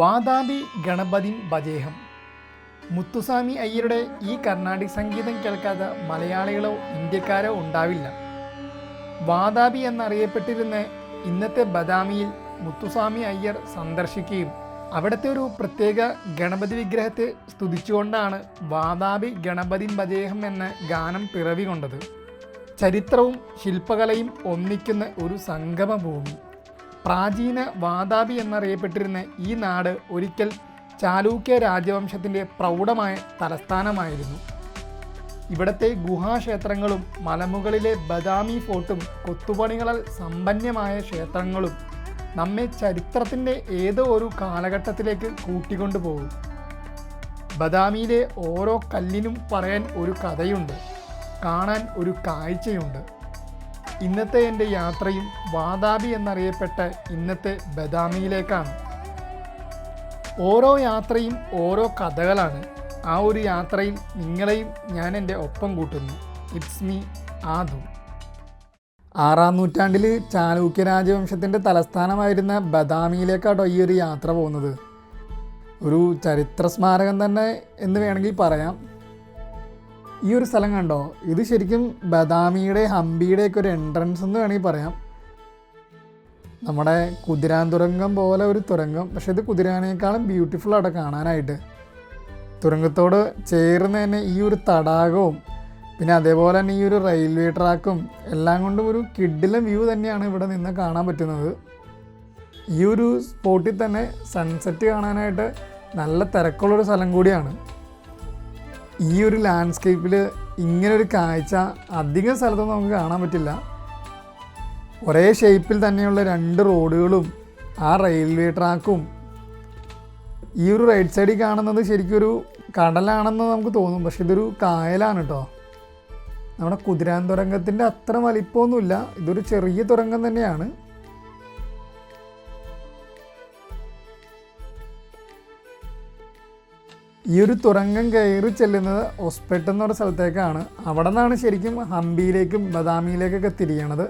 വാതാബി ഗണപതിം ഭജേഹം. മുത്തുസ്വാമി അയ്യരുടെ ഈ കർണാടിക് സംഗീതം കേൾക്കാത്ത മലയാളികളോ ഇന്ത്യക്കാരോ ഉണ്ടാവില്ല. വാതാബി എന്നറിയപ്പെട്ടിരുന്ന ഇന്നത്തെ ബദാമിയിൽ മുത്തുസ്വാമി അയ്യർ സന്ദർശിക്കുകയും അവിടുത്തെ ഒരു പ്രത്യേക ഗണപതി വിഗ്രഹത്തെ സ്തുതിച്ചുകൊണ്ടാണ് വാതാബി ഗണപതിം ഭജേഹം എന്ന ഗാനം പിറവി കൊണ്ടത്. ചരിത്രവും ശില്പകലയും ഒന്നിക്കുന്ന ഒരു സംഗമഭൂമി. പ്രാചീന വാതാബി എന്നറിയപ്പെട്ടിരുന്ന ഈ നാട് ഒരിക്കൽ ചാലൂക്യ രാജവംശത്തിൻ്റെ പ്രൗഢമായ തലസ്ഥാനമായിരുന്നു. ഇവിടത്തെ ഗുഹാക്ഷേത്രങ്ങളും മലമുകളിലെ ബദാമി ഫോർട്ടും കൊത്തുപണികളാൽ സമ്പന്നമായ ക്ഷേത്രങ്ങളും നമ്മെ ചരിത്രത്തിൻ്റെ ഏതോ ഒരു കാലഘട്ടത്തിലേക്ക് കൂട്ടിക്കൊണ്ടുപോകും. ബദാമിയിലെ ഓരോ കല്ലിനും പറയാൻ ഒരു കഥയുണ്ട്, കാണാൻ ഒരു കാഴ്ചയുണ്ട്. ഇന്നത്തെ എൻ്റെ യാത്രയും വാതാബി എന്നറിയപ്പെട്ട ഇന്നത്തെ ബദാമിയിലേക്കാണ്. ഓരോ യാത്രയും ഓരോ കഥകളാണ്. ആ ഒരു യാത്രയിൽ നിങ്ങളെയും ഞാൻ എൻ്റെ ഒപ്പം കൂട്ടുന്നു. It's me ആദു. 6-ാം നൂറ്റാണ്ടിൽ ചാലൂക്യ രാജവംശത്തിൻ്റെ തലസ്ഥാനമായിരുന്ന ബദാമിയിലേക്കാട്ടോ ഈ ഒരു യാത്ര പോകുന്നത്. ഒരു ചരിത്ര സ്മാരകം തന്നെ എന്ന് വേണമെങ്കിൽ പറയാം. ഈ ഒരു സ്ഥലം കണ്ടോ, ഇത് ശരിക്കും ബദാമിയുടെ ഹംപിയുടെയൊക്കെ ഒരു എൻട്രൻസ് എന്ന് വേണമെങ്കിൽ പറയാം. നമ്മുടെ കുതിരാൻ തുരങ്കം പോലെ ഒരു തുരങ്കം, പക്ഷേ ഇത് കുതിരാനേക്കാളും ബ്യൂട്ടിഫുൾ ആട്ടോ കാണാനായിട്ട്. തുരങ്കത്തോട് ചേർന്ന് തന്നെ ഈ ഒരു തടാകവും പിന്നെ അതേപോലെ തന്നെ ഈ ഒരു റെയിൽവേ ട്രാക്കും എല്ലാം കൊണ്ടും ഒരു കിഡിലൻ വ്യൂ തന്നെയാണ് ഇവിടെ നിന്ന് കാണാൻ പറ്റുന്നത്. ഈ ഒരു സ്പോട്ടിൽ തന്നെ സൺസെറ്റ് കാണാനായിട്ട് നല്ല തിരക്കുള്ളൊരു സ്ഥലം കൂടിയാണ്. ഈ ഒരു ലാൻഡ്സ്കേപ്പിൽ ഇങ്ങനൊരു കാഴ്ച അധികം സ്ഥലത്തൊന്നും നമുക്ക് കാണാൻ പറ്റില്ല. ഒരേ ഷേപ്പിൽ തന്നെയുള്ള 2 റോഡുകളും ആ റെയിൽവേ ട്രാക്കും. ഈ ഒരു റൈറ്റ് സൈഡിൽ കാണുന്നത് ശരിക്കും ഒരു കടലാണെന്ന് നമുക്ക് തോന്നും, പക്ഷെ ഇതൊരു കായലാണ് കേട്ടോ. നമ്മുടെ കുതിരാൻ തുരങ്കത്തിൻ്റെ അത്ര വലിപ്പമൊന്നുമില്ല, ഇതൊരു ചെറിയ തുരങ്കം തന്നെയാണ്. ഈ ഒരു തുരങ്കം കയറി ചെല്ലുന്നത് ഒസ്പെട്ട് എന്ന് പറഞ്ഞ സ്ഥലത്തേക്കാണ്. അവിടെ നിന്നാണ് ശരിക്കും ഹംപിയിലേക്കും ബദാമിയിലേക്കൊക്കെ തിരിയണത്.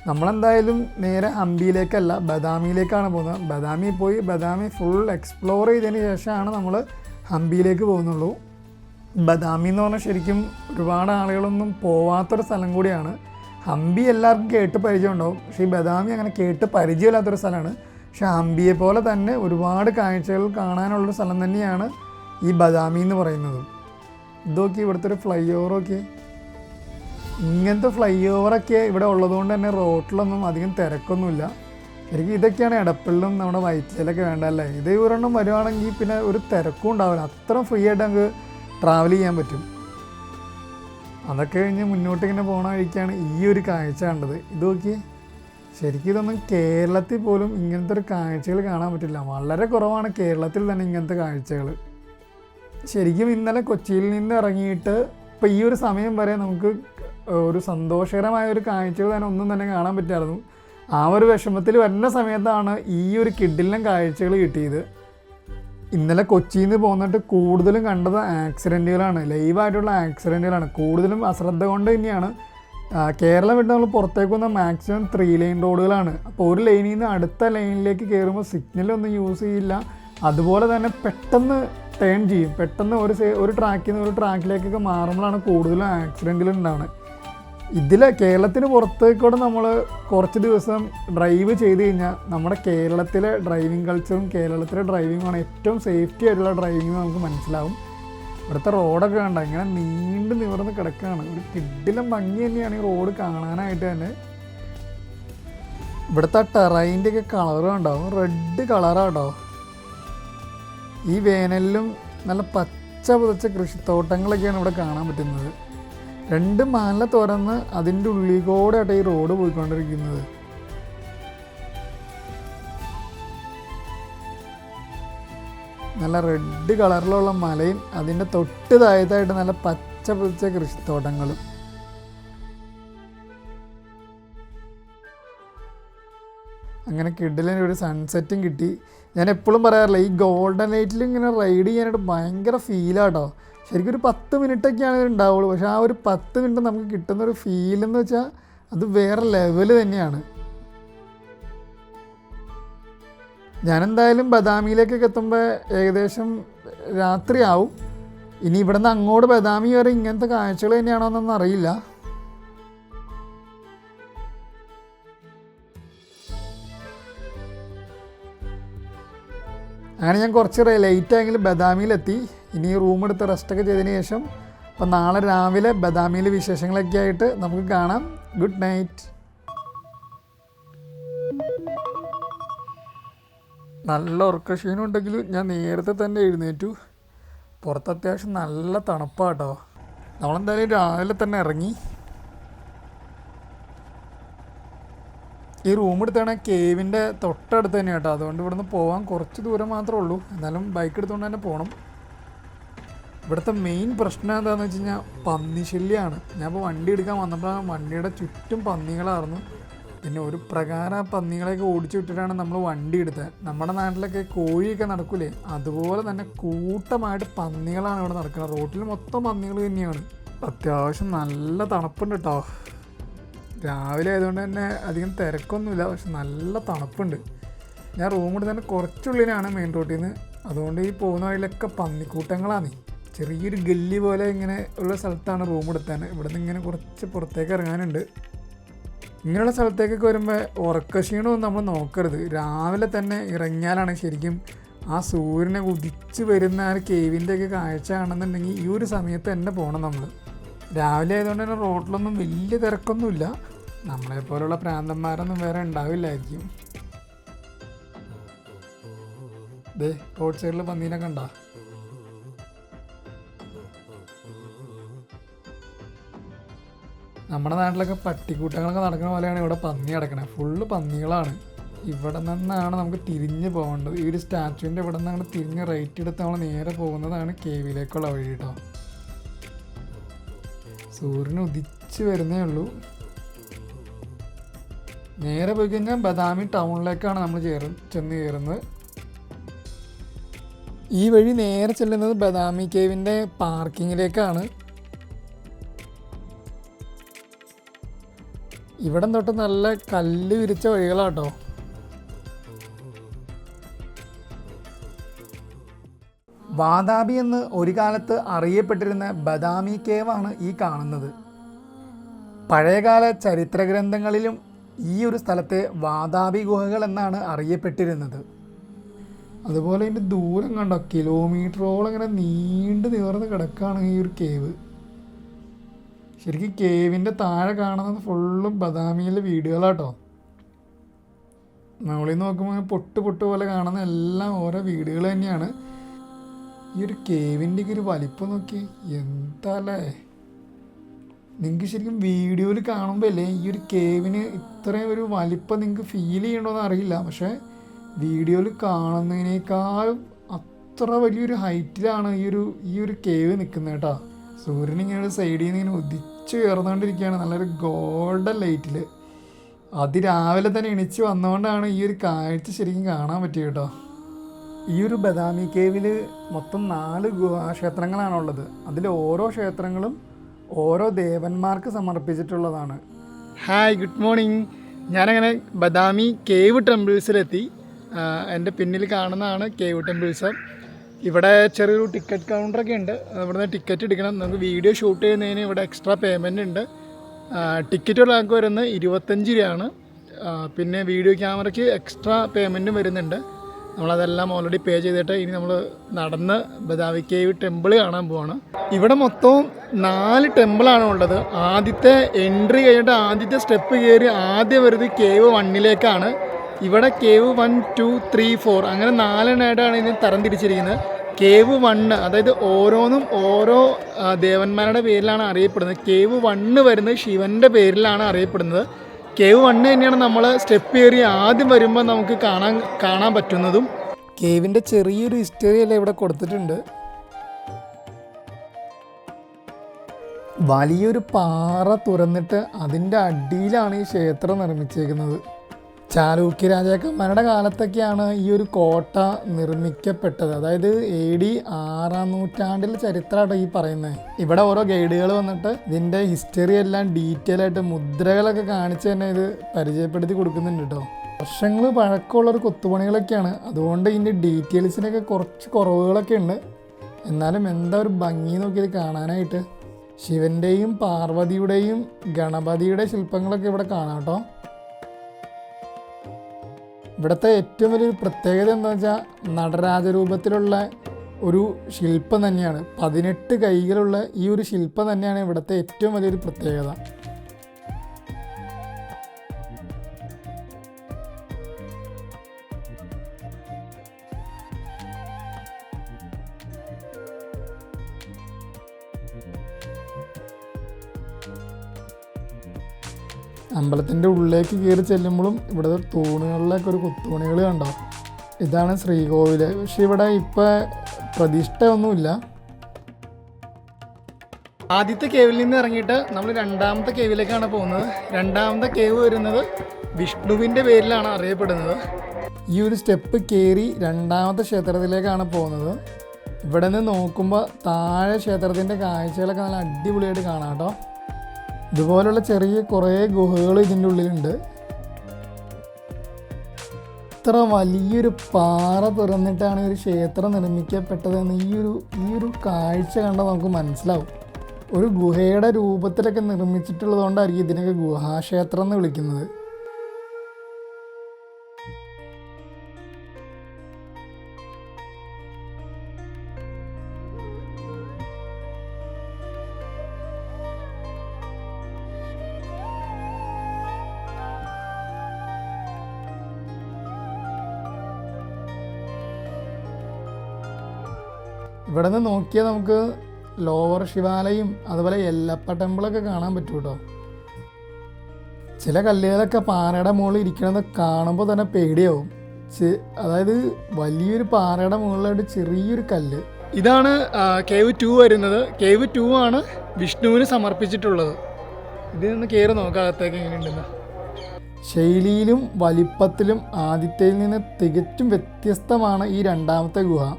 നമ്മളെന്തായാലും നേരെ ഹംപിയിലേക്കല്ല ബദാമിയിലേക്കാണ് പോകുന്നത്. ബദാമി പോയി ബദാമി ഫുൾ എക്സ്പ്ലോർ ചെയ്തതിന് ശേഷമാണ് നമ്മൾ ഹംപിയിലേക്ക് പോകുന്നുള്ളൂ. ബദാമി എന്ന് പറഞ്ഞാൽ ശരിക്കും ഒരുപാട് ആളുകളൊന്നും പോവാത്തൊരു സ്ഥലം കൂടിയാണ്. ഹംപി എല്ലാവർക്കും കേട്ട് പരിചയമുണ്ടാവും, പക്ഷേ ഈ ബദാമി അങ്ങനെ കേട്ട് പരിചയമില്ലാത്തൊരു സ്ഥലമാണ്. പക്ഷേ ഹംപിയെ പോലെ തന്നെ ഒരുപാട് കാഴ്ചകൾ കാണാനുള്ളൊരു സ്ഥലം തന്നെയാണ് ഈ ബദാമി എന്ന് പറയുന്നത്. ഇതൊക്കെ ഇവിടുത്തെ ഒരു ഫ്ലൈ ഓവറൊക്കെ, ഇങ്ങനത്തെ ഫ്ലൈ ഓവറൊക്കെ ഇവിടെ ഉള്ളതുകൊണ്ട് തന്നെ റോട്ടിലൊന്നും അധികം തിരക്കൊന്നുമില്ല. ശരിക്കും ഇതൊക്കെയാണ് എടപ്പള്ളിലും നമ്മുടെ വൈറ്റിലൊക്കെ വേണ്ടല്ലേ. ഇത് ഒരെണ്ണം വരുവാണെങ്കിൽ പിന്നെ ഒരു തിരക്കും ഉണ്ടാവില്ല, അത്ര ഫ്രീ ആയിട്ട് നമുക്ക് ട്രാവൽ ചെയ്യാൻ പറ്റും. അതൊക്കെ കഴിഞ്ഞ് മുന്നോട്ടിങ്ങനെ പോകണ വഴിക്കാണ് ഈ ഒരു കാഴ്ച കണ്ടത്. ഇത് നോക്കി, ശരിക്കും ഇതൊന്നും കേരളത്തിൽ പോലും ഇങ്ങനത്തെ ഒരു കാഴ്ചകൾ കാണാൻ പറ്റില്ല. വളരെ കുറവാണ് കേരളത്തിൽ തന്നെ ഇങ്ങനത്തെ കാഴ്ചകൾ. ശരിക്കും ഇന്നലെ കൊച്ചിയിൽ നിന്ന് ഇറങ്ങിയിട്ട് ഇപ്പോൾ ഈ ഒരു സമയം വരെ നമുക്ക് ഒരു സന്തോഷകരമായ ഒരു കാഴ്ചകൾ തന്നെ ഒന്നും തന്നെ കാണാൻ പറ്റായിരുന്നു. ആ ഒരു വിഷമത്തിൽ വരുന്ന സമയത്താണ് ഈ ഒരു കിഡിലും കാഴ്ചകൾ കിട്ടിയത്. ഇന്നലെ കൊച്ചിയിൽ നിന്ന് പോന്നിട്ട് കൂടുതലും കണ്ടത് ആക്സിഡൻറ്റുകളാണ്, ലൈവായിട്ടുള്ള ആക്സിഡൻറ്റുകളാണ്. കൂടുതലും അശ്രദ്ധ കൊണ്ട് തന്നെയാണ്. കേരളം വിട്ട് നമ്മൾ പുറത്തേക്ക് വന്ന മാക്സിമം 3 ലൈൻ റോഡുകളാണ്. അപ്പോൾ ഒരു ലൈനിൽ നിന്ന് അടുത്ത ലൈനിലേക്ക് കയറുമ്പോൾ സിഗ്നലൊന്നും യൂസ് ചെയ്യില്ല. അതുപോലെ തന്നെ പെട്ടെന്ന് ടേൺ ചെയ്യും. പെട്ടെന്ന് ഒരു ട്രാക്കിൽ നിന്ന് ഒരു ട്രാക്കിലേക്കൊക്കെ മാറുമ്പോഴാണ് കൂടുതലും ആക്സിഡൻറ്റുകൾ ഉണ്ടാവുന്നത്. ഇതിൽ കേരളത്തിന് പുറത്തേക്കൂടെ നമ്മൾ കുറച്ച് ദിവസം ഡ്രൈവ് ചെയ്ത് കഴിഞ്ഞാൽ നമ്മുടെ കേരളത്തിലെ ഡ്രൈവിംഗ് കൾച്ചറും കേരളത്തിലെ ഡ്രൈവിങ്ങുമാണ് ഏറ്റവും സേഫ്റ്റി ആയിട്ടുള്ള ഡ്രൈവിംഗ് നമുക്ക് മനസ്സിലാവും. ഇവിടുത്തെ റോഡൊക്കെ കണ്ട ഇങ്ങനെ നീണ്ടു നിവർന്ന് കിടക്കുകയാണ്. ഒരു കിഡിലും ഭംഗി തന്നെയാണ് ഈ റോഡ് കാണാനായിട്ട് തന്നെ. ഇവിടുത്തെ ടെറൈൻ്റെയൊക്കെ കളർ ഉണ്ടാവും, റെഡ് കളറാട്ടോ. ഈ വേനലിലും നല്ല പച്ച പുതച്ച കൃഷിത്തോട്ടങ്ങളൊക്കെയാണ് ഇവിടെ കാണാൻ പറ്റുന്നത്. 2 മല തുറന്ന് അതിൻ്റെ ഉള്ളിൽ കൂടെ ആയിട്ട് ഈ റോഡ് പോയിക്കൊണ്ടിരിക്കുന്നത്. നല്ല റെഡ് കളറിലുള്ള മലയും അതിൻ്റെ തൊട്ട് താഴത്തായിട്ട് നല്ല പച്ച പുതച്ച കൃഷിത്തോട്ടങ്ങളും. അങ്ങനെ കിഡിലിന് ഒരു സൺസെറ്റും കിട്ടി. ഞാൻ എപ്പോഴും പറയാറില്ല, ഈ ഗോൾഡൻ ലൈറ്റിൽ ഇങ്ങനെ റൈഡ് ചെയ്യാനായിട്ട് ഭയങ്കര ഫീലാട്ടോ. ശരിക്കും ഒരു 10 മിനിറ്റൊക്കെയാണ് ഇത് ഉണ്ടാവുള്ളൂ, പക്ഷേ ആ ഒരു 10 മിനിറ്റ് നമുക്ക് കിട്ടുന്നൊരു ഫീലെന്ന് വെച്ചാൽ അത് വേറെ ലെവൽ തന്നെയാണ്. ഞാനെന്തായാലും ബദാമിയിലേക്കൊക്കെ എത്തുമ്പോൾ ഏകദേശം രാത്രിയാവും. ഇനി ഇവിടുന്ന് അങ്ങോട്ട് ബദാമി വരെ ഇങ്ങനത്തെ കാഴ്ചകൾ തന്നെയാണോ എന്നൊന്നും അറിയില്ല. അങ്ങനെ ഞാൻ കുറച്ച് ലേറ്റായെങ്കിലും ബദാമിയിലെത്തി. ഇനി റൂം എടുത്ത് റെസ്റ്റൊക്കെ ചെയ്തതിന് ശേഷം അപ്പം നാളെ രാവിലെ ബദാമിയിലെ വിശേഷങ്ങളൊക്കെ ആയിട്ട് നമുക്ക് കാണാം. Good night. നല്ല ഉറക്കക്ഷീണം ഉണ്ടെങ്കിലും ഞാൻ നേരത്തെ തന്നെ എഴുന്നേറ്റു. പുറത്ത് അത്യാവശ്യം നല്ല തണുപ്പാട്ടോ. നമ്മളെന്തായാലും രാവിലെ തന്നെ ഇറങ്ങി. ഈ റൂം എടുത്താണ് കേവിൻ്റെ തൊട്ടടുത്ത് തന്നെ കേട്ടോ. അതുകൊണ്ട് ഇവിടുന്ന് പോകാൻ കുറച്ച് ദൂരം മാത്രമേ ഉള്ളൂ. എന്നാലും ബൈക്ക് എടുത്തുകൊണ്ട് തന്നെ പോകണം. ഇവിടുത്തെ മെയിൻ പ്രശ്നം എന്താണെന്ന് വെച്ച് കഴിഞ്ഞാൽ പന്നിശല്യമാണ്. ഞാൻ ഇപ്പോൾ വണ്ടി എടുക്കാൻ വന്നപ്പോൾ വണ്ടിയുടെ ചുറ്റും പന്നികളായിരുന്നു. പിന്നെ ഒരു പ്രകാരം പന്നികളെയൊക്കെ ഓടിച്ചു വിട്ടിട്ടാണ് നമ്മൾ വണ്ടി എടുത്തത്. നമ്മുടെ നാട്ടിലൊക്കെ കോഴിയൊക്കെ നടക്കൂലേ, അതുപോലെ തന്നെ കൂട്ടമായിട്ട് പന്നികളാണ് ഇവിടെ നടക്കുന്നത്. റോട്ടിൽ മൊത്തം പന്നികൾ തന്നെയാണ്. അത്യാവശ്യം നല്ല തണുപ്പുണ്ട് കേട്ടോ. രാവിലെ ആയതുകൊണ്ട് തന്നെ അധികം തിരക്കൊന്നുമില്ല, പക്ഷെ നല്ല തണുപ്പുണ്ട്. ഞാൻ റൂമിൽ തന്നെ കുറച്ചുള്ളിലാണ് മെയിൻ റോട്ടിൽ നിന്ന്. അതുകൊണ്ട് ഈ പോകുന്ന വഴിയിലൊക്കെ പന്നിക്കൂട്ടങ്ങളാണ്. ചെറിയൊരു ഗല്ലി പോലെ ഇങ്ങനെ ഉള്ള സ്ഥലത്താണ് റൂം എടുത്താൽ. ഇവിടെ നിന്ന് ഇങ്ങനെ കുറച്ച് പുറത്തേക്ക് ഇറങ്ങാനുണ്ട്. ഇങ്ങനെയുള്ള സ്ഥലത്തേക്കൊക്കെ വരുമ്പോൾ ഉറക്കക്ഷീണമൊന്നും നമ്മൾ നോക്കരുത്. രാവിലെ തന്നെ ഇറങ്ങിയാലാണ് ശരിക്കും ആ സൂര്യനെ ഉദിച്ച് വരുന്ന ആ കേവിൻ്റെയൊക്കെ കാഴ്ച കാണുന്നുണ്ടെങ്കിൽ ഈ ഒരു സമയത്ത് തന്നെ പോകണം നമ്മൾ. രാവിലെ ആയതുകൊണ്ട് തന്നെ റോഡിലൊന്നും വലിയ തിരക്കൊന്നുമില്ല. നമ്മളെപ്പോലുള്ള പ്രാന്തന്മാരൊന്നും വേറെ ഉണ്ടാവില്ലായിരിക്കും. ദേ റോഡ് സൈഡിൽ പന്നീനെ കണ്ടോ? നമ്മുടെ നാട്ടിലൊക്കെ പട്ടിക്കൂട്ടങ്ങളൊക്കെ നടക്കുന്ന പോലെയാണ് ഇവിടെ പന്നി കിടക്കണത്. ഫുള്ള് പന്നികളാണ്. ഇവിടെ നിന്നാണ് നമുക്ക് തിരിഞ്ഞ് പോകേണ്ടത്. ഈ ഒരു സ്റ്റാച്ചുവിൻ്റെ ഇവിടെ നിന്നാണ് തിരിഞ്ഞ് റൈറ്റ് എടുത്ത് നമ്മൾ നേരെ പോകുന്നതാണ് കേവിലേക്കുള്ള വഴി കേട്ടോ. സൂര്യൻ ഉദിച്ച് വരുന്നേ ഉള്ളൂ. നേരെ പോയി കഴിഞ്ഞാൽ ബദാമി ടൗണിലേക്കാണ് നമ്മൾ ചെന്ന് കയറുന്നത്. ഈ വഴി നേരെ ചെല്ലുന്നത് ബദാമി കേവിൻ്റെ പാർക്കിങ്ങിലേക്കാണ്. ഇവിടം തൊട്ട് നല്ല കല്ല് വിരിച്ച വഴികളാട്ടോ. വാദാബി എന്ന് ഒരു കാലത്ത് അറിയപ്പെട്ടിരുന്ന ബദാമി കേവാണ് ഈ കാണുന്നത്. പഴയകാല ചരിത്ര ഗ്രന്ഥങ്ങളിലും ഈ ഒരു സ്ഥലത്തെ വാദാബി ഗുഹകൾ എന്നാണ് അറിയപ്പെട്ടിരുന്നത്. അതുപോലെ ഇതിൻ്റെ ദൂരം കണ്ടോ, കിലോമീറ്ററോളം ഇങ്ങനെ നീണ്ടു നിവർന്ന് കിടക്കുകയാണ് ഈ ഒരു കേവ്. ശരിക്കും കേവിൻ്റെ താഴെ കാണുന്നത് ഫുള്ളും ബദാമിയിലെ വീടുകളാട്ടോ. നമ്മളിൽ നോക്കുമ്പോൾ പൊട്ട് പോലെ കാണുന്ന എല്ലാം ഓരോ വീടുകൾ തന്നെയാണ്. ഈ ഒരു കേവിൻ്റെ ഒരു വലിപ്പം നോക്കി എന്താല്ലേ. നിങ്ങൾക്ക് ശരിക്കും വീഡിയോയിൽ കാണുമ്പോൾ അല്ലേ ഈ ഒരു കേവിന് ഇത്രയും ഒരു വലിപ്പം നിങ്ങൾക്ക് ഫീൽ ചെയ്യണമെന്ന് അറിയില്ല. പക്ഷേ വീഡിയോയിൽ കാണുന്നതിനേക്കാളും അത്ര വലിയൊരു ഹൈറ്റിലാണ് ഈ ഒരു കേവ് നിൽക്കുന്നത് കേട്ടോ. സൂര്യൻ ഇങ്ങനെ സൈഡിൽ നിന്ന് ഇങ്ങനെ ഉദിച്ച് ഉയർന്നുകൊണ്ടിരിക്കുകയാണ് നല്ലൊരു ഗോൾഡൻ ലൈറ്റിൽ. അതിരാവിലെ തന്നെ എണിച്ച് വന്നുകൊണ്ടാണ് ഈ ഒരു കാഴ്ച ശരിക്കും കാണാൻ പറ്റിയത് കേട്ടോ. ഈ ഒരു ബദാമി കേവിൽ മൊത്തം 4 ഗുഹാക്ഷേത്രങ്ങളാണുള്ളത്. അതിൽ ഓരോ ക്ഷേത്രങ്ങളും ഓരോ ദേവന്മാർക്ക് സമർപ്പിച്ചിട്ടുള്ളതാണ്. Hi, good morning. ഞാനങ്ങനെ ബദാമി കേവ് ടെമ്പിൾസിലെത്തി. എൻ്റെ പിന്നിൽ കാണുന്നതാണ് കേവ് ടെമ്പിൾസ്. ഇവിടെ ചെറിയൊരു ടിക്കറ്റ് കൗണ്ടറൊക്കെ ഉണ്ട്. ഇവിടുന്ന് ടിക്കറ്റ് എടുക്കണം. നമുക്ക് വീഡിയോ ഷൂട്ട് ചെയ്യുന്നതിന് ഇവിടെ എക്സ്ട്രാ പേയ്മെൻ്റ് ഉണ്ട്. ടിക്കറ്റ് ഒരാൾക്ക് വരുന്നത് 25 രൂപയാണ്. പിന്നെ വീഡിയോ ക്യാമറയ്ക്ക് എക്സ്ട്രാ പേയ്മെൻറ്റും വരുന്നുണ്ട്. നമ്മളതെല്ലാം ഓൾറെഡി പേ ചെയ്തിട്ട് ഇനി നമ്മൾ നടന്ന് ബദാമി കേവ് ടെമ്പിൾ കാണാൻ പോവാണ്. ഇവിടെ മൊത്തം 4 ടെമ്പിളാണ് ഉള്ളത്. ആദ്യത്തെ എൻട്രി കഴിഞ്ഞിട്ട് ആദ്യത്തെ സ്റ്റെപ്പ് കയറി ആദ്യം വരുന്നത് കേവ് 1ലേക്കാണ്. ഇവിടെ കേവ് 1, 2, 3, 4 അങ്ങനെ 4 എണ്ണമായിട്ടാണ് ഇതിന് തരം തിരിച്ചിരിക്കുന്നത്. കേവ് 1 അതായത് ഓരോന്നും ഓരോ ദേവന്മാരുടെ പേരിലാണ് അറിയപ്പെടുന്നത്. കേവ് 1 വരുന്നത് ശിവൻ്റെ പേരിലാണ് അറിയപ്പെടുന്നത്. കേവ് 1 തന്നെയാണ് നമ്മൾ സ്റ്റെപ്പ് കയറി ആദ്യം വരുമ്പോൾ നമുക്ക് കാണാൻ പറ്റുന്നതും. കേവിൻ്റെ ചെറിയൊരു ഹിസ്റ്ററി എല്ലാം ഇവിടെ കൊടുത്തിട്ടുണ്ട്. വലിയൊരു പാറ തുറന്നിട്ട് അതിൻ്റെ അടിയിലാണ് ഈ ക്ഷേത്രം നിർമ്മിച്ചേക്കുന്നത്. ചാലൂക്യ രാജാക്കന്മാരുടെ കാലത്തൊക്കെയാണ് ഈ ഒരു കോട്ട നിർമ്മിക്കപ്പെട്ടത്. അതായത് AD 6-ാം നൂറ്റാണ്ടിൽ ചരിത്രമാണ് ഈ പറയുന്നത്. ഇവിടെ ഓരോ ഗൈഡുകൾ വന്നിട്ട് ഇതിൻ്റെ ഹിസ്റ്ററി എല്ലാം ഡീറ്റെയിൽ ആയിട്ട് മുദ്രകളൊക്കെ കാണിച്ച് തന്നെ ഇത് പരിചയപ്പെടുത്തി കൊടുക്കുന്നുണ്ട് കേട്ടോ. വർഷങ്ങൾ പഴക്കമുള്ളൊരു കൊത്തുപണികളൊക്കെയാണ്. അതുകൊണ്ട് ഇതിൻ്റെ ഡീറ്റെയിൽസിനൊക്കെ കുറച്ച് കുറവുകളൊക്കെ ഉണ്ട്. എന്നാലും എന്താ ഒരു ഭംഗി നോക്കിയത് കാണാനായിട്ട്. ശിവൻ്റെയും പാർവതിയുടെയും ഗണപതിയുടെ ശില്പങ്ങളൊക്കെ ഇവിടെ കാണാം കേട്ടോ. ഇവിടുത്തെ ഏറ്റവും വലിയൊരു പ്രത്യേകത എന്താണെന്ന് വെച്ചാൽ നടരാജരൂപത്തിലുള്ള ഒരു ശില്പം തന്നെയാണ്. 18 കൈകളുള്ള ഈ ഒരു ശില്പം തന്നെയാണ് ഇവിടുത്തെ ഏറ്റവും വലിയൊരു പ്രത്യേകത. അമ്പലത്തിൻ്റെ ഉള്ളിലേക്ക് കയറി ചെല്ലുമ്പോഴും ഇവിടുത്തെ തൂണുകളിലൊക്കെ ഒരു കൊത്തുപണികൾ കണ്ടോ. ഇതാണ് ശ്രീകോവിൽ. പക്ഷെ ഇവിടെ ഇപ്പം പ്രതിഷ്ഠ ഒന്നുമില്ല. ആദ്യത്തെ കേവിൽ നിന്ന് ഇറങ്ങിയിട്ട് നമ്മൾ രണ്ടാമത്തെ കേവിലേക്കാണ് പോകുന്നത്. രണ്ടാമത്തെ കേവ് വരുന്നത് വിഷ്ണുവിൻ്റെ പേരിലാണ് അറിയപ്പെടുന്നത്. ഈ ഒരു സ്റ്റെപ്പ് കയറി രണ്ടാമത്തെ ക്ഷേത്രത്തിലേക്കാണ് പോകുന്നത്. ഇവിടെ നിന്ന് നോക്കുമ്പോൾ താഴെ ക്ഷേത്രത്തിൻ്റെ കാഴ്ചകളൊക്കെ നല്ല അടിപൊളിയായിട്ട് കാണാം കേട്ടോ. ഇതുപോലുള്ള ചെറിയ കുറേ ഗുഹകൾ ഇതിൻ്റെ ഉള്ളിലുണ്ട്. ഇത്ര വലിയൊരു പാറ തുറന്നിട്ടാണ് ഒരു ക്ഷേത്രം നിർമ്മിക്കപ്പെട്ടതെന്ന് ഈ ഒരു കാഴ്ച കണ്ടാൽ നമുക്ക് മനസ്സിലാവും. ഒരു ഗുഹയുടെ രൂപത്തിലൊക്കെ നിർമ്മിച്ചിട്ടുള്ളത് കൊണ്ടായിരിക്കും ഇതിനൊക്കെ ഗുഹാക്ഷേത്രം എന്ന് വിളിക്കുന്നത്. ഇവിടെ നിന്ന് നോക്കിയാൽ നമുക്ക് ലോവർ ശിവാലയും അതുപോലെ യെല്ലപ്പ ടെമ്പിളൊക്കെ കാണാൻ പറ്റും കേട്ടോ. ചില കല്ലുകളൊക്കെ പാറയുടെ മുകളിൽ ഇരിക്കണത് കാണുമ്പോൾ തന്നെ പേടിയാവും. അതായത് വലിയൊരു പാറയുടെ മുകളിലായിട്ട് ചെറിയൊരു കല്ല്. ഇതാണ് കേവ് 2 വരുന്നത്. കേവ് 2 ആണ് വിഷ്ണുവിന് സമർപ്പിച്ചിട്ടുള്ളത്. ഇതിൽ നിന്ന് കയറി നോക്കാം അകത്തേക്ക് എങ്ങനെയുണ്ടെന്ന്. ശൈലിയിലും വലിപ്പത്തിലും ആദ്യത്തേതിൽ നിന്ന് തികച്ചും വ്യത്യസ്തമാണ് ഈ രണ്ടാമത്തെ ഗുഹ.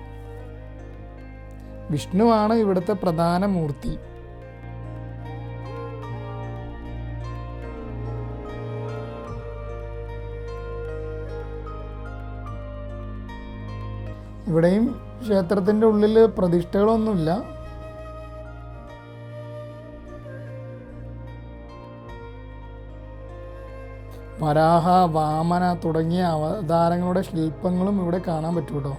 വിഷ്ണുവാണ് ഇവിടുത്തെ പ്രധാന മൂർത്തി. ഇവിടെയും ക്ഷേത്രത്തിൻ്റെ ഉള്ളിൽ പ്രതിഷ്ഠകളൊന്നുമില്ല. വരാഹ, വാമന തുടങ്ങിയ അവതാരങ്ങളുടെ ശില്പങ്ങളും ഇവിടെ കാണാൻ പറ്റും കേട്ടോ.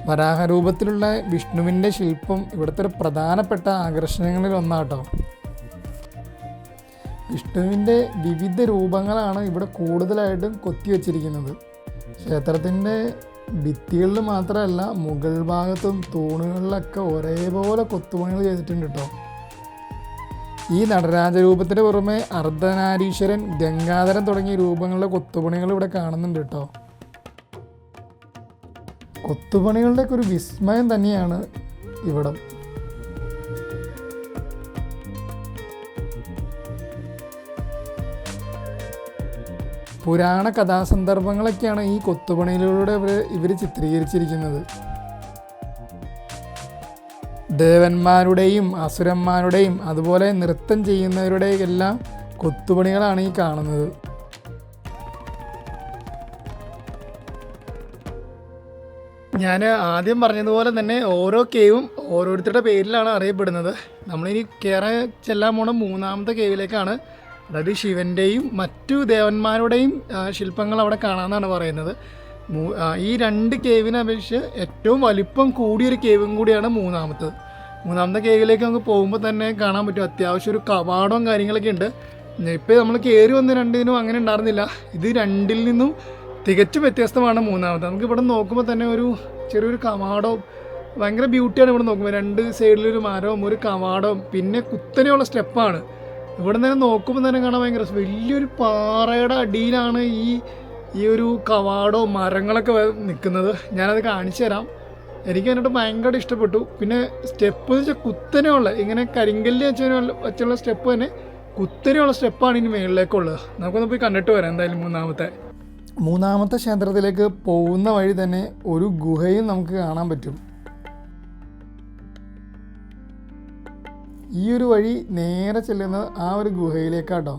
വരാഹരൂപത്തിലുള്ള വിഷ്ണുവിൻ്റെ ശില്പം ഇവിടുത്തെ ഒരു പ്രധാനപ്പെട്ട ആകർഷണങ്ങളിൽ ഒന്നാട്ടോ. വിഷ്ണുവിൻ്റെ വിവിധ രൂപങ്ങളാണ് ഇവിടെ കൂടുതലായിട്ടും കൊത്തിവെച്ചിരിക്കുന്നത്. ക്ഷേത്രത്തിൻ്റെ ഭിത്തികളിൽ മാത്രമല്ല മുകൾ ഭാഗത്തും തൂണുകളിലൊക്കെ ഒരേപോലെ കൊത്തുപണികൾ ചെയ്തിട്ടുണ്ട് കേട്ടോ. ഈ നടരാജരൂപത്തിന് പുറമെ അർദ്ധനാരീശ്വരൻ, ഗംഗാധരൻ തുടങ്ങിയ രൂപങ്ങളുടെ കൊത്തുപണികൾ ഇവിടെ കാണുന്നുണ്ട് കേട്ടോ. കൊത്തുപണികളുടെയൊക്കെ ഒരു വിസ്മയം തന്നെയാണ് ഇവിടം. പുരാണ കഥാസന്ദർഭങ്ങളൊക്കെയാണ് ഈ കൊത്തുപണികളിലൂടെ ഇവർ ചിത്രീകരിച്ചിരിക്കുന്നത്. ദേവന്മാരുടെയും അസുരന്മാരുടെയും അതുപോലെ നൃത്തം ചെയ്യുന്നവരുടെയും എല്ലാം കൊത്തുപണികളാണ് ഈ കാണുന്നത്. ഞാൻ ആദ്യം പറഞ്ഞതുപോലെ തന്നെ ഓരോ കേവും ഓരോരുത്തരുടെ പേരിലാണ് അറിയപ്പെടുന്നത്. നമ്മളിനി കയറാൻ ചെല്ലാൻ പോണ മൂന്നാമത്തെ കേവിലേക്കാണ്. അതായത് ശിവൻ്റെയും മറ്റു ദേവന്മാരുടെയും ശില്പങ്ങൾ അവിടെ കാണാമെന്നാണ് പറയുന്നത്. ഈ 2 കേവിനെ അപേക്ഷിച്ച് ഏറ്റവും വലിപ്പം കൂടിയൊരു കേവും കൂടിയാണ് മൂന്നാമത്തെ കേവിലേക്ക് നമുക്ക് പോകുമ്പോൾ തന്നെ കാണാൻ പറ്റും. അത്യാവശ്യം ഒരു കവാടവും കാര്യങ്ങളൊക്കെ ഉണ്ട്. ഇപ്പോൾ നമ്മൾ കയറി വന്ന 2 അങ്ങനെ ഉണ്ടായിരുന്നില്ല. ഇത് 2ൽ നിന്നും തികച്ചും വ്യത്യസ്തമാണ് മൂന്നാമത്തെ. നമുക്ക് ഇവിടെ നോക്കുമ്പോൾ തന്നെ ഒരു ചെറിയൊരു കവാടവും ഭയങ്കര ബ്യൂട്ടിയാണ്. ഇവിടെ നോക്കുമ്പോൾ 2 സൈഡിലൊരു മരവും ഒരു കവാടവും പിന്നെ കുത്തനെയുള്ള സ്റ്റെപ്പാണ്. ഇവിടെ നിന്ന് നോക്കുമ്പോൾ തന്നെ കാണാൻ ഭയങ്കര വലിയൊരു പാറയുടെ അടിയിലാണ് ഈ ഒരു കവാടവും മരങ്ങളൊക്കെ നിൽക്കുന്നത്. ഞാനത് കാണിച്ചു തരാം. എനിക്ക് അതിനോട്ട് ഭയങ്കര ഇഷ്ടപ്പെട്ടു. പിന്നെ സ്റ്റെപ്പ് എന്ന് വെച്ചാൽ കുത്തനെയുള്ള ഇങ്ങനെ കരിങ്കല്ല് വെച്ചുള്ള സ്റ്റെപ്പ് തന്നെ കുത്തനെയുള്ള സ്റ്റെപ്പാണ് ഇനി മുകളിലേക്കുള്ളത്. നമുക്കൊന്ന് പോയി കണ്ടിട്ട് വരാം എന്തായാലും മൂന്നാമത്തെ. മൂന്നാമത്തെ ക്ഷേത്രത്തിലേക്ക് പോകുന്ന വഴി തന്നെ ഒരു ഗുഹയും നമുക്ക് കാണാൻ പറ്റും. ഈ ഒരു വഴി നേരെ ചെല്ലുന്നത് ആ ഒരു ഗുഹയിലേക്കാട്ടോ.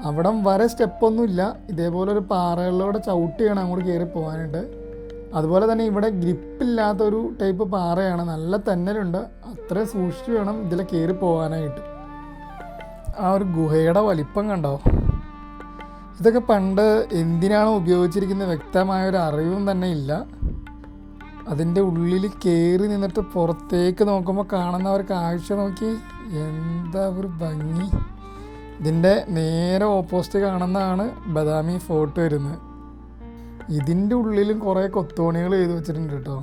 അവിടം വരെ സ്റ്റെപ്പൊന്നുമില്ല, ഇതേപോലെ ഒരു പാറകളിലൂടെ ചവിട്ടിയാണ് അങ്ങോട്ട് കയറി പോകാനായിട്ട്. അതുപോലെ തന്നെ ഇവിടെ ഗ്രിപ്പില്ലാത്തൊരു ടൈപ്പ് പാറയാണ്, നല്ല തെന്നലുണ്ട്, അത്ര സൂക്ഷിച്ച് വേണം ഇതിൽ കയറി പോകാനായിട്ട്. ആ ഒരു ഗുഹയുടെ വലിപ്പം കണ്ടോ. ഇതൊക്കെ പണ്ട് എന്തിനാണ് ഉപയോഗിച്ചിരിക്കുന്നത് വ്യക്തമായ ഒരു അറിവും തന്നെ ഇല്ല. അതിൻ്റെ ഉള്ളിൽ കയറി നിന്നിട്ട് പുറത്തേക്ക് നോക്കുമ്പോൾ കാണുന്ന ഒരു കാഴ്ച നോക്കി, എന്താ ഒരു ഭംഗി. ഇതിൻ്റെ നേരെ ഓപ്പോസിറ്റ് കാണുന്നതാണ് ബദാമി ഫോർട്ട് വരുന്നത്. ഇതിൻ്റെ ഉള്ളിലും കുറേ കൊത്തുപണികൾ ചെയ്ത് വെച്ചിട്ടുണ്ട് കേട്ടോ.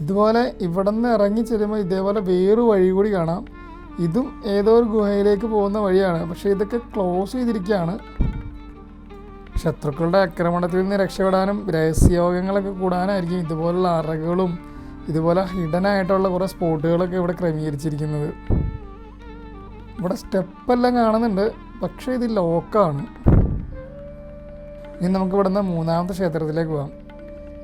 ഇതുപോലെ ഇവിടെ നിന്ന് ഇറങ്ങി ചെല്ലുമ്പോൾ ഇതേപോലെ വേറൊരു വഴി കൂടി കാണാം. ഇതും ഏതോ ഒരു ഗുഹയിലേക്ക് പോകുന്ന വഴിയാണ്, പക്ഷേ ഇതൊക്കെ ക്ലോസ് ചെയ്തിരിക്കുകയാണ്. ശത്രുക്കളുടെ ആക്രമണത്തിൽ നിന്ന് രക്ഷപ്പെടാനും രഹസ്യയോഗങ്ങളൊക്കെ കൂടാനായിരിക്കും ഇതുപോലുള്ള അറകളും ഇതുപോലെ ഹിഡനായിട്ടുള്ള കുറേ സ്പോട്ടുകളൊക്കെ ഇവിടെ ക്രമീകരിച്ചിരിക്കുന്നത്. ഇവിടെ സ്റ്റെപ്പെല്ലാം കാണുന്നുണ്ട്, പക്ഷേ ഇത് ലോക്കാണ്. ഇനി നമുക്ക് ഇവിടെ നിന്ന് മൂന്നാമത്തെ ക്ഷേത്രത്തിലേക്ക് പോകാം.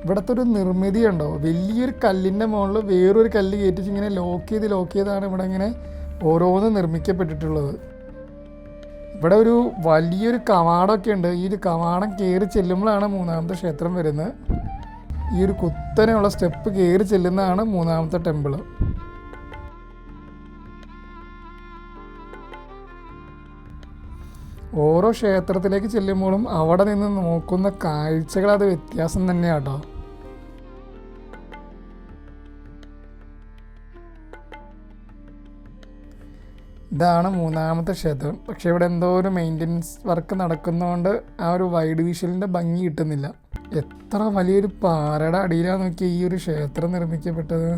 ഇവിടുത്തെ ഒരു നിർമ്മിതി ഉണ്ടോ, വലിയൊരു കല്ലിൻ്റെ മുകളിൽ വേറൊരു കല്ല് കയറ്റിച്ച് ഇങ്ങനെ ലോക്ക് ചെയ്താണ് ഇവിടെ ഇങ്ങനെ ഓരോന്ന് നിർമ്മിക്കപ്പെട്ടിട്ടുള്ളത്. ഇവിടെ ഒരു വലിയൊരു കവാടമൊക്കെ ഉണ്ട്. ഈ ഒരു കവാടം കയറി ചെല്ലുമ്പോഴാണ് മൂന്നാമത്തെ ക്ഷേത്രം വരുന്നത്. ഈ ഒരു കുത്തനെയുള്ള സ്റ്റെപ്പ് കയറി ചെല്ലുന്നതാണ് മൂന്നാമത്തെ ടെമ്പിൾ. ഓരോ ക്ഷേത്രത്തിലേക്ക് ചെല്ലുമ്പോഴും അവിടെ നിന്ന് നോക്കുന്ന കാഴ്ചകൾ അത് വ്യത്യാസം തന്നെയാണ് കേട്ടോ. ഇതാണ് മൂന്നാമത്തെ ക്ഷേത്രം. പക്ഷെ ഇവിടെ എന്തോ ഒരു മെയിൻ്റനൻസ് വർക്ക് നടക്കുന്നതുകൊണ്ട് ആ ഒരു വൈഡ് വിഷ്വലിൻ്റെ ഭംഗി കിട്ടുന്നില്ല. എത്ര വലിയൊരു പാറയുടെ അടിയിലാണ് നോക്കി ഈ ഒരു ക്ഷേത്രം നിർമ്മിക്കപ്പെട്ടത്.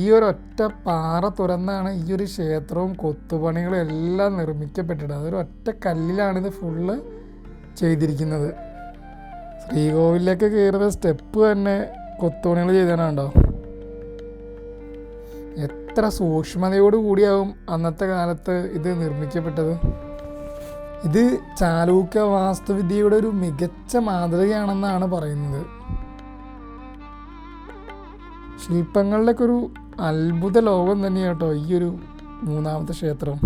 ഈ ഒരു ഒറ്റ പാറ തുറന്നാണ് ഈ ഒരു ക്ഷേത്രവും കൊത്തുപണികളും എല്ലാം നിർമ്മിക്കപ്പെട്ടിട്ട്. അതൊരു ഒറ്റ കല്ലിലാണിത് ഫുള്ള് ചെയ്തിരിക്കുന്നത്. ശ്രീകോവിലേക്ക് കയറുന്ന സ്റ്റെപ്പ് തന്നെ കൊത്തുപണികൾ ചെയ്തതാണോ. എത്ര സൂക്ഷ്മതയോട് കൂടിയാവും അന്നത്തെ കാലത്ത് ഇത് നിർമ്മിക്കപ്പെട്ടത്. ഇത് ചാലൂക്യ വാസ്തുവിദ്യയുടെ ഒരു മികച്ച മാതൃകയാണെന്നാണ് പറയുന്നത്. ശില്പങ്ങളിലൊക്കെ ഒരു അത്ഭുത ലോകം തന്നെയാണ് കേട്ടോ ഈ ഒരു മൂന്നാമത്തെ ക്ഷേത്രം.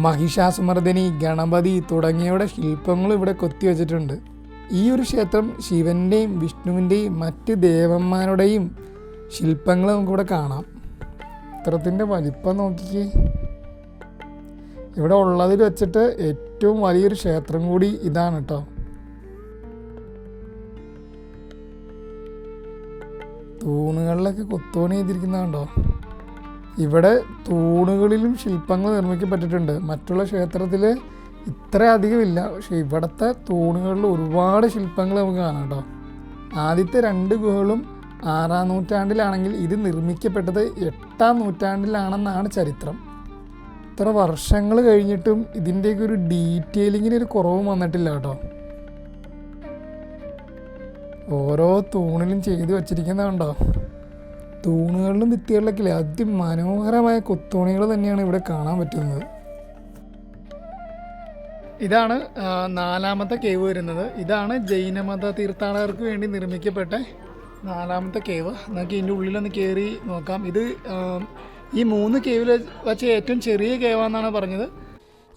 മഹിഷാസുമർദിനി, ഗണപതി തുടങ്ങിയവയുടെ ശില്പങ്ങൾ ഇവിടെ കൊത്തിവെച്ചിട്ടുണ്ട്. ഈ ഒരു ക്ഷേത്രം ശിവൻ്റെയും വിഷ്ണുവിൻ്റെയും മറ്റ് ദേവന്മാരുടെയും ശില്പങ്ങൾ നമുക്കിവിടെ കാണാം. ക്ഷേത്രത്തിൻ്റെ വലിപ്പം നോക്കിക്കേ. ഇവിടെ ഉള്ളതിൽ വെച്ചിട്ട് ഏറ്റവും വലിയൊരു ക്ഷേത്രം കൂടി ഇതാണ് കേട്ടോ. തൂണുകളിലൊക്കെ കൊത്തുപണി ചെയ്തിരിക്കുന്നതുണ്ടോ. ഇവിടെ തൂണുകളിലും ശില്പങ്ങൾ നിർമ്മിക്കപ്പെട്ടിട്ടുണ്ട്. മറ്റുള്ള ക്ഷേത്രത്തിൽ ഇത്ര അധികമില്ല, പക്ഷെ ഇവിടുത്തെ തൂണുകളിൽ ഒരുപാട് ശില്പങ്ങൾ നമുക്ക് കാണാം കേട്ടോ. ആദ്യത്തെ 2 ഗുഹകളും 6-ാം നൂറ്റാണ്ടിലാണെങ്കിൽ ഇത് നിർമ്മിക്കപ്പെട്ടത് 8-ാം നൂറ്റാണ്ടിലാണെന്നാണ് ചരിത്രം. ഇത്ര വർഷങ്ങൾ കഴിഞ്ഞിട്ടും ഇതിൻ്റെയൊക്കെ ഒരു ഡീറ്റെയിലിങ്ങിന് ഒരു കുറവും വന്നിട്ടില്ല കേട്ടോ. ഓരോ തൂണിലും ചെയ്ത് വച്ചിരിക്കുന്നതുണ്ടോ. തൂണുകളിലും ഭിത്തികളിലൊക്കെ അതിമനോഹരമായ കൊത്തുപണികൾ തന്നെയാണ് ഇവിടെ കാണാൻ പറ്റുന്നത്. ഇതാണ് 4ാമത്തെ കേവ് വരുന്നത്. ഇതാണ് ജൈനമത തീർത്ഥാടകർക്ക് വേണ്ടി നിർമ്മിക്കപ്പെട്ട 4ാമത്തെ കേവ്. നമുക്ക് ഇതിൻ്റെ ഉള്ളിലൊന്ന് കയറി നോക്കാം. ഇത് ഈ 3 കേവിൽ വച്ച് ഏറ്റവും ചെറിയ കേവാന്നാണ് പറഞ്ഞത്.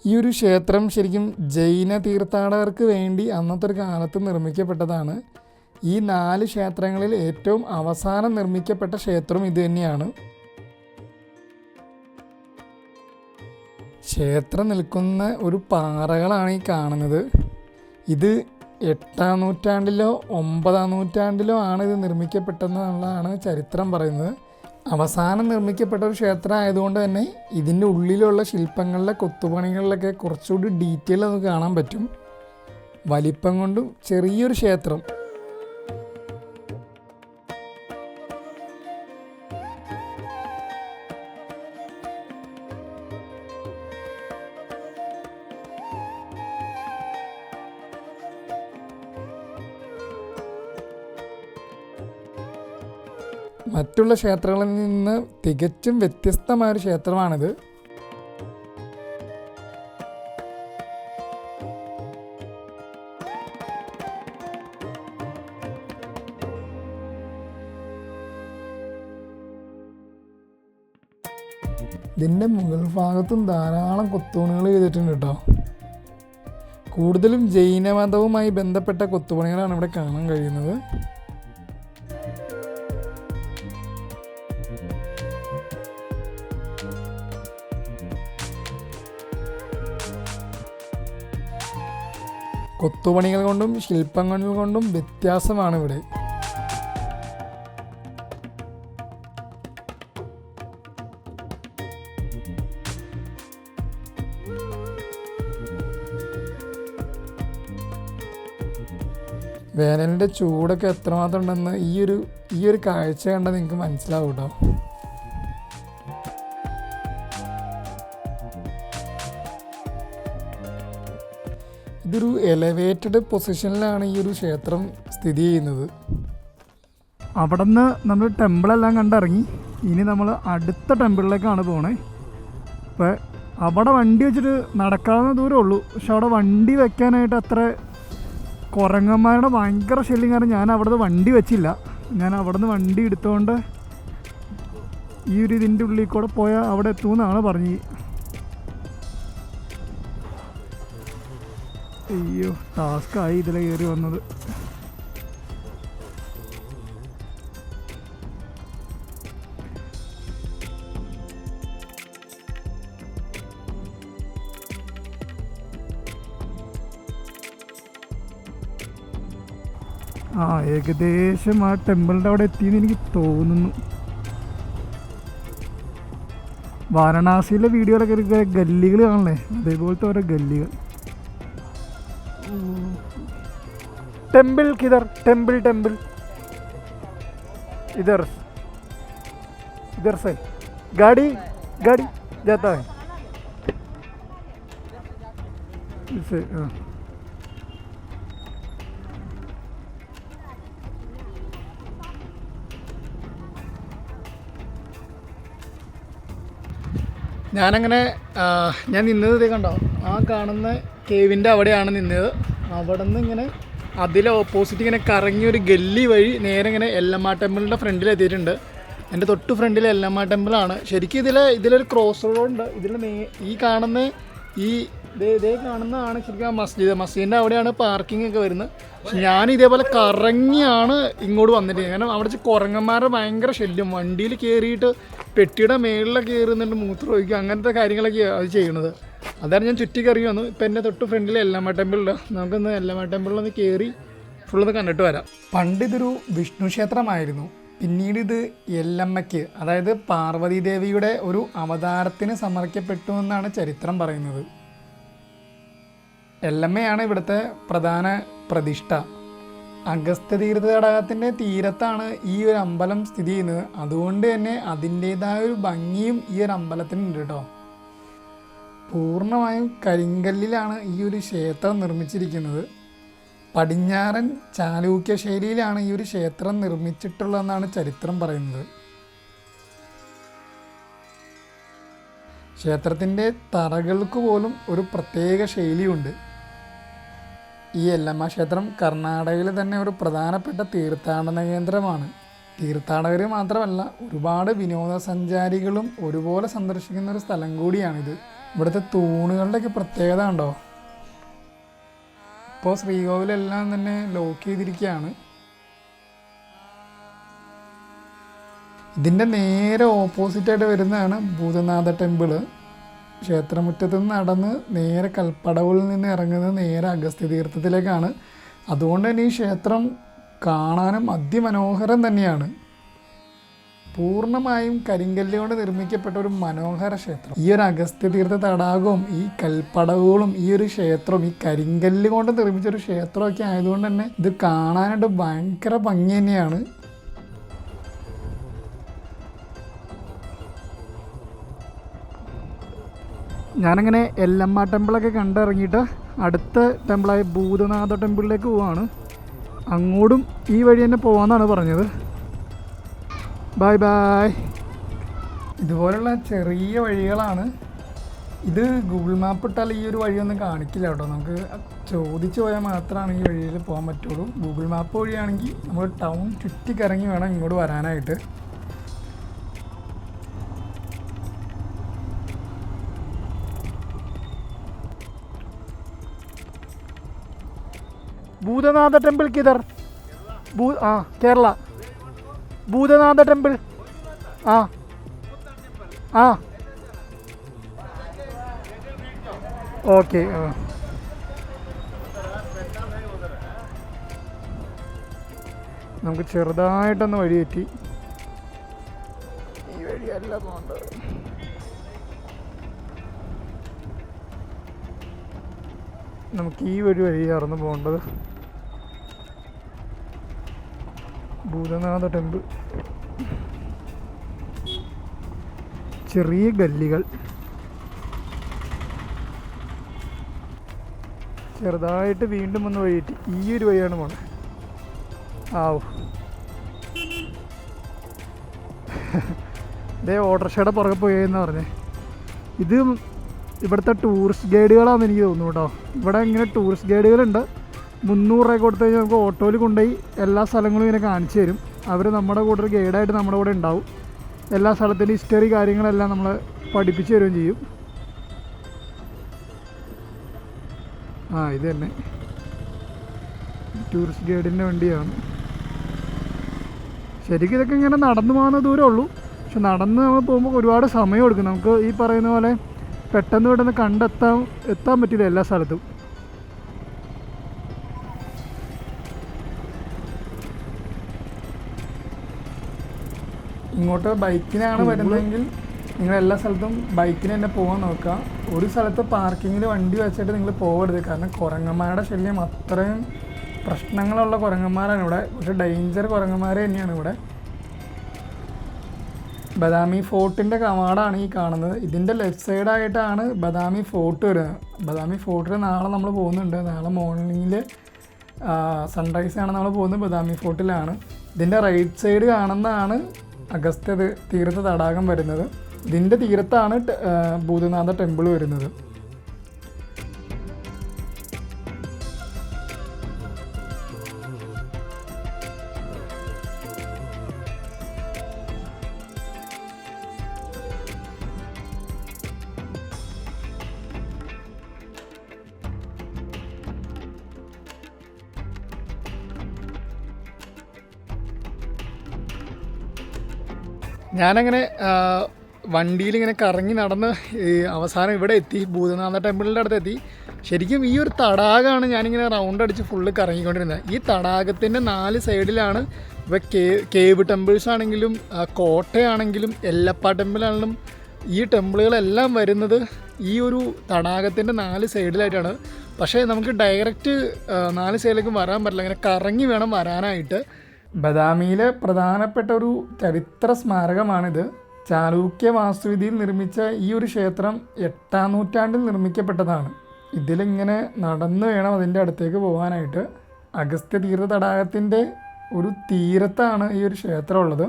ഈ ഒരു ക്ഷേത്രം ശരിക്കും ജൈന തീർത്ഥാടകർക്ക് വേണ്ടി അന്നത്തെ ഒരു കാലത്ത് നിർമ്മിക്കപ്പെട്ടതാണ്. ഈ 4 ക്ഷേത്രങ്ങളിൽ ഏറ്റവും അവസാനം നിർമ്മിക്കപ്പെട്ട ക്ഷേത്രം ഇത് തന്നെയാണ്. ക്ഷേത്രം നിൽക്കുന്ന ഒരു പാറകളാണ് ഈ കാണുന്നത്. ഇത് 8-ാം നൂറ്റാണ്ടിലോ 9-ാം നൂറ്റാണ്ടിലോ ആണ് ഇത് നിർമ്മിക്കപ്പെട്ടതെന്നുള്ളതാണ് ചരിത്രം പറയുന്നത്. അവസാനം നിർമ്മിക്കപ്പെട്ട ഒരു ക്ഷേത്രം ആയതുകൊണ്ട് തന്നെ ഇതിൻ്റെ ഉള്ളിലുള്ള ശില്പങ്ങളിലെ കൊത്തുപണികളിലൊക്കെ കുറച്ചുകൂടി ഡീറ്റെയിൽ നമുക്ക് കാണാൻ പറ്റും. വലിപ്പം കൊണ്ടും ചെറിയൊരു ക്ഷേത്രം. മറ്റുള്ള ക്ഷേത്രങ്ങളിൽ നിന്ന് തികച്ചും വ്യത്യസ്തമായൊരു ക്ഷേത്രമാണിത്. ഇതിൻ്റെ മുകൾ ഭാഗത്തും ധാരാളം കൊത്തുപണികൾ ചെയ്തിട്ടുണ്ട് കേട്ടോ. കൂടുതലും ജൈനമതവുമായി ബന്ധപ്പെട്ട കൊത്തുപണികളാണ് ഇവിടെ കാണാൻ കഴിയുന്നത്. കൊത്തുപണികൾ കൊണ്ടും ശില്പങ്ങൾ കൊണ്ടും വ്യത്യാസമാണ് ഇവിടെ. വേനലിൻ്റെ ചൂടൊക്കെ എത്രമാത്രം ഉണ്ടെന്ന് ഈ ഒരു കാഴ്ച കണ്ടാൽ നിങ്ങൾക്ക് മനസ്സിലാവും കേട്ടോ. ഇതൊരു എലവേറ്റഡ് പൊസിഷനിലാണ് ഈ ഒരു ക്ഷേത്രം സ്ഥിതി ചെയ്യുന്നത്. അവിടെ നിന്ന് നമ്മൾ ടെമ്പിളെല്ലാം കണ്ടിറങ്ങി. ഇനി നമ്മൾ അടുത്ത ടെമ്പിളിലേക്കാണ് പോണേ. അപ്പോൾ അവിടെ വണ്ടി വെച്ചിട്ട് നടക്കാവുന്ന ദൂരമേ ഉള്ളൂ. പക്ഷെ അവിടെ വണ്ടി വെക്കാനായിട്ട് അത്ര കുരങ്ങന്മാരുടെ ഭയങ്കര ശല്യം കാരണം ഞാൻ അവിടെ നിന്ന് വണ്ടി വെച്ചില്ല. ഞാൻ അവിടെ നിന്ന് വണ്ടി എടുത്തുകൊണ്ട് ഈ ഒരു ഇതിൻ്റെ ഉള്ളിൽ കൂടെ പോയാൽ അവിടെ എത്തുമെന്നാണ് പറഞ്ഞത്. അയ്യോ, ടാസ്ക്കായി ഇതിൽ കയറി വന്നത്. ഏകദേശം ആ ടെമ്പിളിൻ്റെ അവിടെ എത്തിയെന്ന് എനിക്ക് തോന്നുന്നു. വാരണാസിയിലെ വീഡിയോയിലൊക്കെ ഗല്ലികൾ കാണല്ലേ, അതേപോലത്തെ ഓരോ ഗല്ലികൾ. टेम्पल किधर? टेम्पल टेम्पल इधर इधर से गाड़ी गाड़ी जाता है इसे. ഞാനങ്ങനെ ഞാൻ നിന്നത് കണ്ടോ, ആ കാണുന്ന കേവിൻ്റെ അവിടെയാണ് നിന്നത്. അവിടെ നിന്ന് ഇങ്ങനെ അതിലെ ഓപ്പോസിറ്റ് ഇങ്ങനെ കറങ്ങി ഒരു ഗല്ലി വഴി നേരെ ഇങ്ങനെ എല്ലമ്മ ടെമ്പിളിൻ്റെ ഫ്രണ്ടിൽ എത്തിയിട്ടുണ്ട്. എൻ്റെ തൊട്ട് ഫ്രണ്ടിൽ എല്ലമ്മ ടെമ്പിളാണ്. ശരിക്കും ഇതിലൊരു ക്രോസ് റോഡുണ്ട്. ഈ കാണുന്ന ഇതേ കാണുന്നതാണ് ശരിക്കും ആ മസ്ജിദിൻ്റെ അവിടെയാണ് പാർക്കിംഗ് ഒക്കെ വരുന്നത്. ഞാൻ ഇതേപോലെ കറങ്ങിയാണ് ഇങ്ങോട്ട് വന്നിട്ട്. കാരണം അവിടെ കുരങ്ങന്മാരുടെ ഭയങ്കര ശല്യം. വണ്ടിയിൽ കയറിയിട്ട് പെട്ടിയുടെ മേളിലൊക്കെ കയറുന്നുണ്ട്, മൂത്രം ഒഴിക്കുക, അങ്ങനത്തെ കാര്യങ്ങളൊക്കെ അത് ചെയ്യണത്. അതാണ് ഞാൻ ചുറ്റി കറങ്ങി വന്നു. ഇപ്പം എൻ്റെ തൊട്ട് ഫ്രണ്ടിൽ എല്ലമ്മ ടെമ്പിളുണ്ട്. നമുക്കൊന്ന് എല്ലമ്മ ടെമ്പിളിലൊന്ന് കയറി ഫുള്ളൊന്ന് കണ്ടിട്ട് വരാം. പണ്ട് ഇതൊരു വിഷ്ണു ക്ഷേത്രമായിരുന്നു. പിന്നീട് ഇത് എല്ലമ്മയ്ക്ക്, അതായത് പാർവതി ദേവിയുടെ ഒരു അവതാരത്തിന് സമർപ്പിക്കപ്പെട്ടു എന്നാണ് ചരിത്രം പറയുന്നത്. എല്ലമ്മയാണ് ഇവിടുത്തെ പ്രധാന പ്രതിഷ്ഠ. അഗസ്ത്യ തീർത്ഥ തടാകത്തിൻ്റെ തീരത്താണ് ഈ ഒരു അമ്പലം സ്ഥിതി ചെയ്യുന്നത്. അതുകൊണ്ട് തന്നെ അതിൻ്റേതായ ഒരു ഭംഗിയും ഈ ഒരു അമ്പലത്തിനുണ്ട് കേട്ടോ. പൂർണ്ണമായും കരിങ്കല്ലിലാണ് ഈ ഒരു ക്ഷേത്രം നിർമ്മിച്ചിരിക്കുന്നത്. പടിഞ്ഞാറൻ ചാലൂക്യ ശൈലിയിലാണ് ഈ ഒരു ക്ഷേത്രം നിർമ്മിച്ചിട്ടുള്ളതെന്നാണ് ചരിത്രം പറയുന്നത്. ക്ഷേത്രത്തിൻ്റെ തറകൾക്ക് പോലും ഒരു പ്രത്യേക ശൈലിയുണ്ട്. ഈ എല്ലമ്മ ക്ഷേത്രം കർണാടകയിലെ തന്നെ ഒരു പ്രധാനപ്പെട്ട തീർത്ഥാടന കേന്ദ്രമാണ്. തീർത്ഥാടകർ മാത്രമല്ല, ഒരുപാട് വിനോദസഞ്ചാരികളും ഒരുപോലെ സന്ദർശിക്കുന്ന ഒരു സ്ഥലം കൂടിയാണിത്. ഇവിടുത്തെ തൂണുകളുടെയൊക്കെ പ്രത്യേകത ഉണ്ടോ. ഇപ്പോൾ ശ്രീകോവിലെല്ലാം തന്നെ ലോക്ക് ചെയ്തിരിക്കുകയാണ്. ഇതിൻ്റെ നേരെ ഓപ്പോസിറ്റായിട്ട് വരുന്നതാണ് ഭൂതനാഥ ടെമ്പിള്. ക്ഷേത്രമുറ്റത്ത് നിന്ന് നടന്ന് നേരെ കൽപ്പടവിൽ നിന്ന് ഇറങ്ങുന്നത് നേരെ അഗസ്ത്യ തീർത്ഥത്തിലേക്കാണ്. അതുകൊണ്ട് തന്നെ ഈ ക്ഷേത്രം കാണാനും അതിമനോഹരം തന്നെയാണ്. പൂർണ്ണമായും കരിങ്കല്ല് കൊണ്ട് നിർമ്മിക്കപ്പെട്ട ഒരു മനോഹര ക്ഷേത്രം. ഈ ഒരു അഗസ്ത്യ തീർത്ഥ തടാകവും ഈ കൽപ്പടവുകളും ഈ ഒരു ക്ഷേത്രവും ഈ കരിങ്കല്ല് കൊണ്ട് നിർമ്മിച്ചൊരു ക്ഷേത്രമൊക്കെ ആയതുകൊണ്ട് തന്നെ ഇത് കാണാനായിട്ട് ഭയങ്കര ഭംഗി തന്നെയാണ്. ഞാനങ്ങനെ എല്ലമ്മ ടെമ്പിളൊക്കെ കണ്ടിറങ്ങിയിട്ട് അടുത്ത ടെമ്പിളായ ഭൂതനാഥ ടെമ്പിളിലേക്ക് പോവാണ്. അങ്ങോട്ടും ഈ വഴി തന്നെ പോകാമെന്നാണ് പറഞ്ഞത്. Bye bye. ഇതുപോലുള്ള ചെറിയ വഴികളാണ്. ഇത് ഗൂഗിൾ മാപ്പ് ഇട്ടാൽ ഈ ഒരു വഴിയൊന്നും കാണിക്കില്ല കേട്ടോ. നമുക്ക് ചോദിച്ചു പോയാൽ മാത്രമാണ് ഈ വഴിയിൽ പോകാൻ പറ്റുള്ളൂ. ഗൂഗിൾ മാപ്പ് വഴിയാണെങ്കിൽ നമ്മൾ ടൗൺ ചുറ്റിക്കറങ്ങി വേണം ഇങ്ങോട്ട് വരാനായിട്ട്. Bhoothanatha temple കിധർ? Kerala. Bhoothanatha temple. Okay. നമുക്ക് ചെറുതായിട്ടൊന്ന് വഴി തെറ്റി. ഈ വഴിയല്ല പോകേണ്ടത്. നമുക്ക് ഈ വഴിയായിരുന്നു പോകേണ്ടത്. ഭൂതനാഥ ടെമ്പിൾ. ചെറിയ ഗല്ലികൾ, ചെറുതായിട്ട് വീണ്ടും ഒന്ന് വഴിയിട്ട് ഈ ഒരു വഴിയാണ് പോണത്. ഇതേ ഓട്ടോറിക്ഷയുടെ പുറകെ പോയെന്ന് പറഞ്ഞേ. ഇത് ഇവിടുത്തെ ടൂറിസ്റ്റ് ഗൈഡുകളാണെന്ന് എനിക്ക് തോന്നുന്നു കേട്ടോ. ഇവിടെ ഇങ്ങനെ ടൂറിസ്റ്റ് ഗൈഡുകളുണ്ട്. 300 രൂപ കൊടുത്തു കഴിഞ്ഞാൽ നമുക്ക് ഓട്ടോയിൽ കൊണ്ടുപോയി എല്ലാ സ്ഥലങ്ങളും ഇങ്ങനെ കാണിച്ചു തരും. അവർ നമ്മുടെ കൂടെ ഒരു ഗൈഡായിട്ട് നമ്മുടെ കൂടെ ഉണ്ടാവും. എല്ലാ സ്ഥലത്തിൻ്റെ ഹിസ്റ്ററി കാര്യങ്ങളെല്ലാം നമ്മളെ പഠിപ്പിച്ചു തരുകയും ചെയ്യും. ഇത് തന്നെ ടൂറിസ്റ്റ് ഗൈഡിൻ്റെ വണ്ടിയാണ്. ശരിക്കും ഇതൊക്കെ ഇങ്ങനെ നടന്നു പോകുന്ന ദൂരമേ ഉള്ളൂ. പക്ഷെ നടന്ന് നമ്മൾ പോകുമ്പോൾ ഒരുപാട് സമയം എടുക്കും. നമുക്ക് ഈ പറയുന്ന പോലെ പെട്ടെന്ന് എത്താൻ പറ്റില്ല എല്ലാ സ്ഥലത്തും. ഇങ്ങോട്ട് ബൈക്കിനാണ് വരുന്നതെങ്കിൽ നിങ്ങൾ എല്ലാ സ്ഥലത്തും ബൈക്കിന് തന്നെ പോകാൻ നോക്കുക. ഒരു സ്ഥലത്ത് പാർക്കിങ്ങിൽ വണ്ടി വെച്ചിട്ട് നിങ്ങൾ പോകരുത്. കാരണം കുരങ്ങന്മാരുടെ ശല്യം അത്രയും പ്രശ്നങ്ങളുള്ള കുരങ്ങന്മാരാണ് ഇവിടെ. പക്ഷേ ഡേഞ്ചർ കുരങ്ങന്മാർ തന്നെയാണ് ഇവിടെ. ബദാമി ഫോർട്ടിൻ്റെ കവാടമാണ് ഈ കാണുന്നത്. ഇതിൻ്റെ ലെഫ്റ്റ് സൈഡായിട്ടാണ് ബദാമി ഫോർട്ട് വരുന്നത്. ബദാമി ഫോർട്ടിൽ നാളെ നമ്മൾ പോകുന്നുണ്ട്. നാളെ മോർണിംഗിൽ സൺറൈസാണ് നമ്മൾ പോകുന്നത്. ബദാമി ഫോർട്ടിലാണ്. ഇതിൻ്റെ റൈറ്റ് സൈഡ് കാണുന്നതാണ് അഗസ്ത്യ തീർത്ഥ തടാകം വരുന്നത്. ഇതിൻ്റെ തീരത്താണ് ഭൂതനാഥ ടെമ്പിൾ വരുന്നത്. ഞാനങ്ങനെ വണ്ടിയിലിങ്ങനെ കറങ്ങി നടന്ന് അവസാനം ഇവിടെ എത്തി. ഭൂതനാഥ ടെമ്പിളിൻ്റെ അടുത്ത് എത്തി. ശരിക്കും ഈ ഒരു തടാകമാണ് ഞാനിങ്ങനെ റൗണ്ട് അടിച്ച് ഫുള്ള് കറങ്ങിക്കൊണ്ടിരുന്നത്. ഈ തടാകത്തിൻ്റെ 4 സൈഡിലാണ് ഇപ്പോൾ കേവ് ടെമ്പിൾസ് ആണെങ്കിലും കോട്ടയാണെങ്കിലും എല്ലപ്പ ടെമ്പിളാണെങ്കിലും ഈ ടെമ്പിളുകളെല്ലാം വരുന്നത് ഈ ഒരു തടാകത്തിൻ്റെ 4 സൈഡിലായിട്ടാണ്. പക്ഷേ നമുക്ക് ഡയറക്റ്റ് 4 സൈഡിലേക്കും വരാൻ പറ്റില്ല. ഇങ്ങനെ കറങ്ങി വേണം വരാനായിട്ട്. ബദാമിയിലെ പ്രധാനപ്പെട്ട ഒരു ചരിത്ര സ്മാരകമാണിത്. ചാലൂക്യ വാസ്തുവിദ്യയിൽ നിർമ്മിച്ച ഈ ഒരു ക്ഷേത്രം 8-ാം നൂറ്റാണ്ടിൽ നിർമ്മിക്കപ്പെട്ടതാണ്. ഇതിലിങ്ങനെ നടന്നു വേണം അതിൻ്റെ അടുത്തേക്ക് പോകാനായിട്ട്. അഗസ്ത്യ തീർത്ഥ തടാകത്തിൻ്റെ ഒരു തീരത്താണ് ഈ ഒരു ക്ഷേത്രം ഉള്ളത്.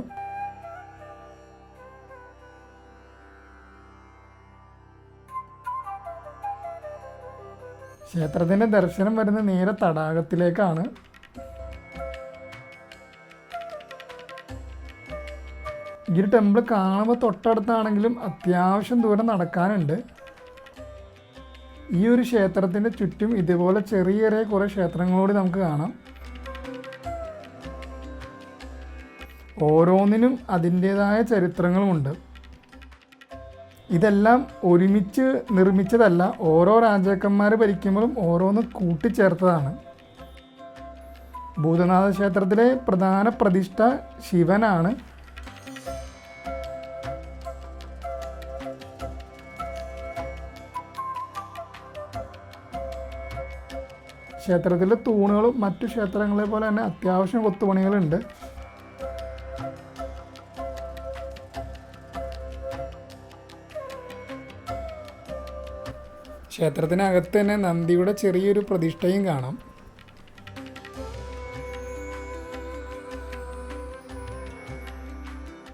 ക്ഷേത്രത്തിൻ്റെ ദർശനം വരുന്ന നേരെ തടാകത്തിലേക്കാണ്. ഈ ഒരു ടെമ്പിൾ കാണുമ്പോൾ തൊട്ടടുത്താണെങ്കിലും അത്യാവശ്യം ദൂരം നടക്കാനുണ്ട്. ഈ ഒരു ക്ഷേത്രത്തിൻ്റെ ചുറ്റും ഇതുപോലെ ചെറിയ ചെറിയ കുറേ ക്ഷേത്രങ്ങളോട് നമുക്ക് കാണാം. ഓരോന്നിനും അതിൻ്റേതായ ചരിത്രങ്ങളുമുണ്ട്. ഇതെല്ലാം ഒരുമിച്ച് നിർമ്മിച്ചതല്ല. ഓരോ രാജാക്കന്മാർ ഭരിക്കുമ്പോഴും ഓരോന്ന് കൂട്ടിച്ചേർത്തതാണ്. ഭൂതനാഥ ക്ഷേത്രത്തിലെ പ്രധാന പ്രതിഷ്ഠ ശിവനാണ്. ക്ഷേത്രത്തിലെ തൂണുകളും മറ്റു ക്ഷേത്രങ്ങളെ പോലെ തന്നെ അത്യാവശ്യം കൊത്തുപണികളുണ്ട്. ക്ഷേത്രത്തിനകത്ത് തന്നെ നന്ദിയുടെ ചെറിയൊരു പ്രതിഷ്ഠയും കാണാം.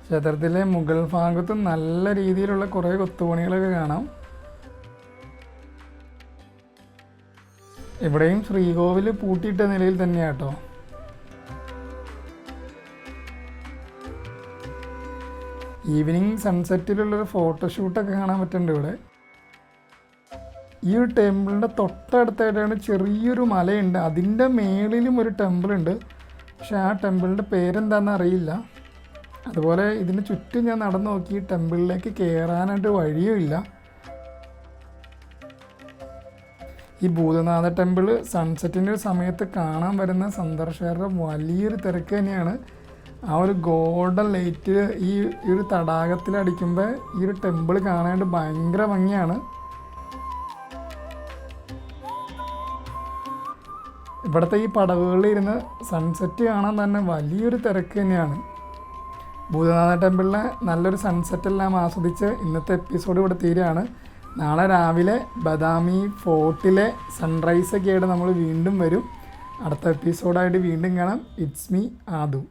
ക്ഷേത്രത്തിലെ മുകൾ ഭാഗത്ത് നല്ല രീതിയിലുള്ള കുറേ കൊത്തുപണികളൊക്കെ കാണാം. ഇവിടെയും ശ്രീകോവിൽ പൂട്ടിയിട്ട നിലയിൽ തന്നെയാട്ടോ. ഈവനിങ് സൺസെറ്റിലുള്ളൊരു ഫോട്ടോഷൂട്ടൊക്കെ കാണാൻ പറ്റുന്നുണ്ട് ഇവിടെ. ഈ ഒരു ടെമ്പിളിൻ്റെ തൊട്ടടുത്തായിട്ടാണ് ചെറിയൊരു മലയുണ്ട്, അതിൻ്റെ മേളിലും ഒരു ടെമ്പിളുണ്ട്. പക്ഷെ ആ ടെമ്പിളിൻ്റെ പേരെന്താണെന്ന് അറിയില്ല. അതുപോലെ ഇതിന് ചുറ്റും ഞാൻ നടന്നു നോക്കി, ടെമ്പിളിലേക്ക് കയറാനായിട്ട് വഴിയുമില്ല. ഈ ഭൂതനാഥ ടെമ്പിൾ സൺസെറ്റിൻ്റെ സമയത്ത് കാണാൻ വരുന്ന സന്ദർശകരുടെ വലിയൊരു തിരക്ക് തന്നെയാണ്. ആ ഒരു ഗോൾഡൻ ലൈറ്റ് ഈ ഒരു തടാകത്തിലടിക്കുമ്പോൾ ഈ ഒരു ടെമ്പിൾ കാണാനായിട്ട് ഭയങ്കര ഭംഗിയാണ്. ഇവിടുത്തെ ഈ പടവുകളിൽ ഇരുന്ന് സൺസെറ്റ് കാണാൻ തന്നെ വലിയൊരു തിരക്ക് തന്നെയാണ്. ഭൂതനാഥ ടെമ്പിളിലെ നല്ലൊരു സൺസെറ്റെല്ലാം ആസ്വദിച്ച് ഇന്നത്തെ എപ്പിസോഡ് ഇവിടെ തീരുകയാണ്. നാളെ രാവിലെ ബദാമി ഫോർട്ടിലെ സൺറൈസൊക്കെ ആയിട്ട് നമ്മൾ വീണ്ടും വരും. അടുത്ത എപ്പിസോഡായിട്ട് വീണ്ടും കാണാം. It's me ആദു.